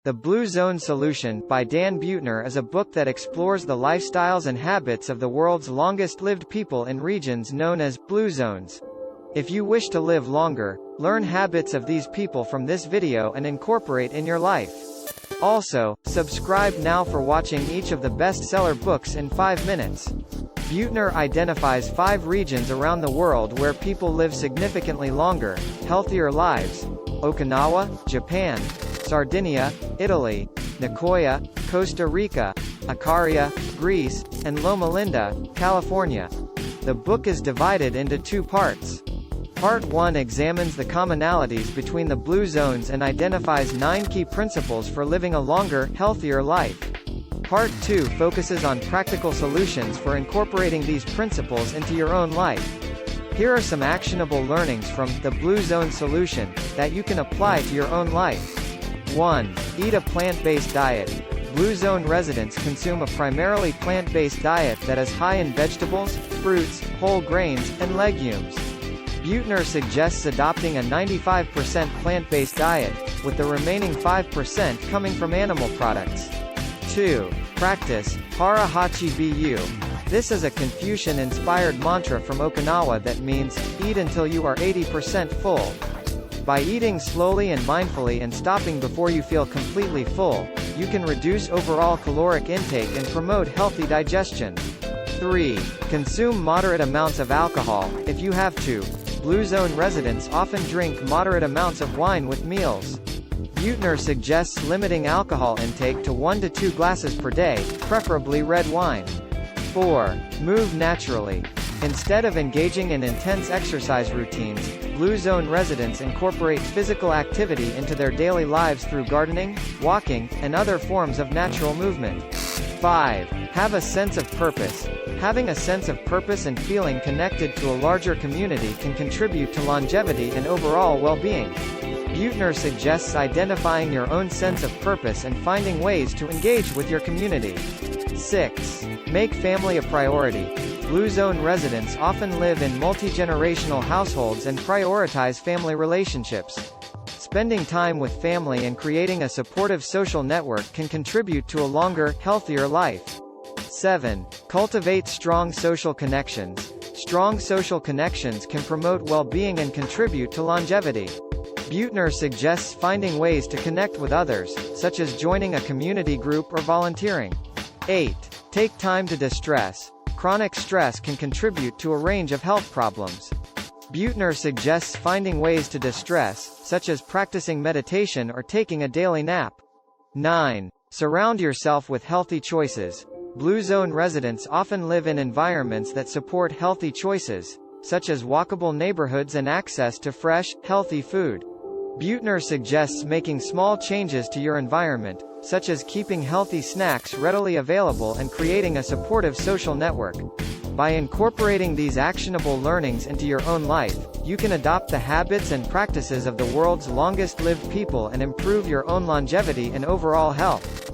The Blue Zone Solution, by Dan Buettner, is a book that explores the lifestyles and habits of the world's longest-lived people in regions known as blue zones. If you wish to live longer, learn habits of these people from this video and incorporate in your life. Also, subscribe now for watching each of the bestseller books in 5 minutes. Buettner identifies 5 regions around the world where people live significantly longer, healthier lives: Okinawa, Japan; Sardinia, Italy; Nicoya, Costa Rica; Icaria, Greece; and Loma Linda, California. The book is divided into 2 parts. Part 1 examines the commonalities between the blue zones and identifies 9 key principles for living a longer, healthier life. Part 2 focuses on practical solutions for incorporating these principles into your own life. Here are some actionable learnings from the Blue Zone Solution that you can apply to your own life. 1. Eat a plant-based diet. Blue Zone residents consume a primarily plant-based diet that is high in vegetables, fruits, whole grains, and legumes. Buettner suggests adopting a 95% plant-based diet, with the remaining 5% coming from animal products. 2. Practice Hara Hachi Bu. This is a Confucian-inspired mantra from Okinawa that means, eat until you are 80% full. By eating slowly and mindfully and stopping before you feel completely full, you can reduce overall caloric intake and promote healthy digestion. 3. Consume moderate amounts of alcohol, if you have to. Blue Zone residents often drink moderate amounts of wine with meals. Buettner suggests limiting alcohol intake to 1 to 2 glasses per day, preferably red wine. 4. Move naturally. Instead of engaging in intense exercise routines, Blue Zone residents incorporate physical activity into their daily lives through gardening, walking, and other forms of natural movement. 5. Have a sense of purpose. Having a sense of purpose and feeling connected to a larger community can contribute to longevity and overall well-being. Buettner suggests identifying your own sense of purpose and finding ways to engage with your community. 6. Make family a priority. Blue Zone residents often live in multi-generational households and prioritize family relationships. Spending time with family and creating a supportive social network can contribute to a longer, healthier life. 7. Cultivate strong social connections. Strong social connections can promote well-being and contribute to longevity. Buettner suggests finding ways to connect with others, such as joining a community group or volunteering. 8. Take time to distress. Chronic stress can contribute to a range of health problems. Buettner suggests finding ways to distress, such as practicing meditation or taking a daily nap. 9. Surround yourself with healthy choices. Blue Zone residents often live in environments that support healthy choices, such as walkable neighborhoods and access to fresh, healthy food. Buettner suggests making small changes to your environment, such as keeping healthy snacks readily available and creating a supportive social network. By incorporating these actionable learnings into your own life, you can adopt the habits and practices of the world's longest-lived people and improve your own longevity and overall health.